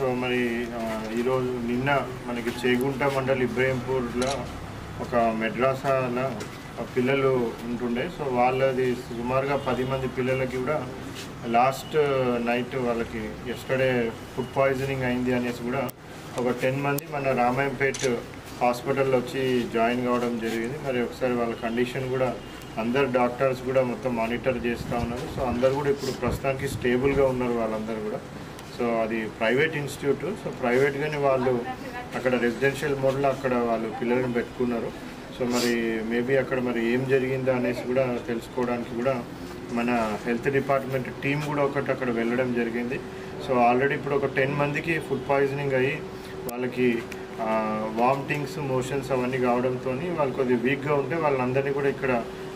So మరి ఈరోజు నిన్న మనకి చేగుంట మండల్ ఇబ్రహీంపూర్లో ఒక మెడ్రాసాలో పిల్లలు ఉంటుండే. సో వాళ్ళది సుమారుగా 10 మంది పిల్లలకి కూడా లాస్ట్ నైట్ వాళ్ళకి ఎస్టర్డే ఫుడ్ పాయిజనింగ్ అయింది అనేసి కూడా ఒక 10 మంది మన రామాయంపేట్ హాస్పిటల్లో వచ్చి జాయిన్ కావడం జరిగింది. మరి ఒకసారి వాళ్ళ కండిషన్ కూడా అందరు డాక్టర్స్ కూడా మొత్తం మానిటర్ చేస్తూ ఉన్నారు. సో అందరు కూడా ఇప్పుడు ప్రస్తుతానికి స్టేబుల్గా ఉన్నారు వాళ్ళందరూ కూడా. సో అది ప్రైవేట్ ఇన్స్టిట్యూట్. సో ప్రైవేట్గానే వాళ్ళు అక్కడ రెసిడెన్షియల్ మోడ్లో అక్కడ వాళ్ళు పిల్లలను పెట్టుకున్నారు. సో మరి మేబీ అక్కడ మరి ఏం జరిగిందో అనేసి కూడా తెలుసుకోవడానికి కూడా మన హెల్త్ డిపార్ట్మెంట్ టీం కూడా ఒకటి అక్కడ వెళ్ళడం జరిగింది. సో ఆల్రెడీ ఇప్పుడు ఒక 10 మందికి ఫుడ్ పాయిజనింగ్ అయ్యి వాళ్ళకి వామిటింగ్స్, మోషన్స్ అవన్నీ కావడంతో వాళ్ళు కొద్దిగా వీక్గా ఉంటే వాళ్ళందరినీ కూడా ఇక్కడ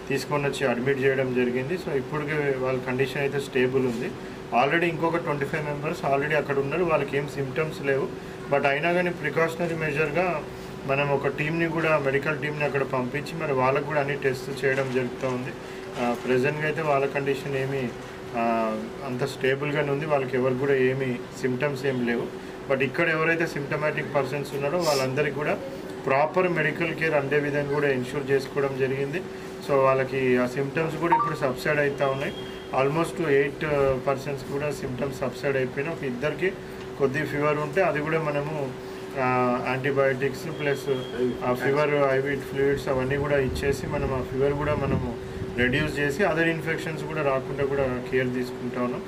తీసుకొని వచ్చి అడ్మిట్ చేయడం జరిగింది. సో ఇప్పటికే వాళ్ళ కండిషన్ అయితే స్టేబుల్ ఉంది. ఆల్రెడీ ఇంకొక 25 మెంబర్స్ ఆల్రెడీ అక్కడ ఉన్నారు. వాళ్ళకి ఏం సిమ్టమ్స్ లేవు. బట్ అయినా కానీ ప్రికాషనరీ మెజర్గా మనం ఒక టీంని కూడా మెడికల్ టీంని అక్కడ పంపించి మరి వాళ్ళకు కూడా అన్ని టెస్ట్ చేయడం జరుగుతూ ఉంది. ప్రజెంట్గా అయితే వాళ్ళ కండిషన్ ఏమీ అంత స్టేబుల్గానే ఉంది. వాళ్ళకి ఎవరికి కూడా ఏమీ సిమ్టమ్స్ ఏం లేవు. బట్ ఇక్కడ ఎవరైతే సిమ్టమాటిక్ పర్సన్స్ ఉన్నారో వాళ్ళందరికీ కూడా ప్రాపర్ మెడికల్ కేర్ అందే విధంగా కూడా ఇన్షూర్ చేసుకోవడం జరిగింది. సో వాళ్ళకి ఆ సిమ్టమ్స్ కూడా ఇప్పుడు సబ్సైడ్ అవుతూ ఉన్నాయి. ఆల్మోస్ట్ 8% కూడా సిమ్టమ్స్ సబ్సైడ్ అయిపోయినాయి. ఒక ఇద్దరికి కొద్ది ఫీవర్ ఉంటే అది కూడా మనము యాంటీబయాటిక్స్ ప్లస్ ఆ ఫీవర్ ఐవి ఫ్లూయిడ్స్ అవన్నీ కూడా ఇచ్చేసి మనం ఆ ఫీవర్ కూడా మనము రెడ్యూస్ చేసి అదర్ ఇన్ఫెక్షన్స్ కూడా రాకుండా కూడా కేర్ తీసుకుంటా ఉన్నాం.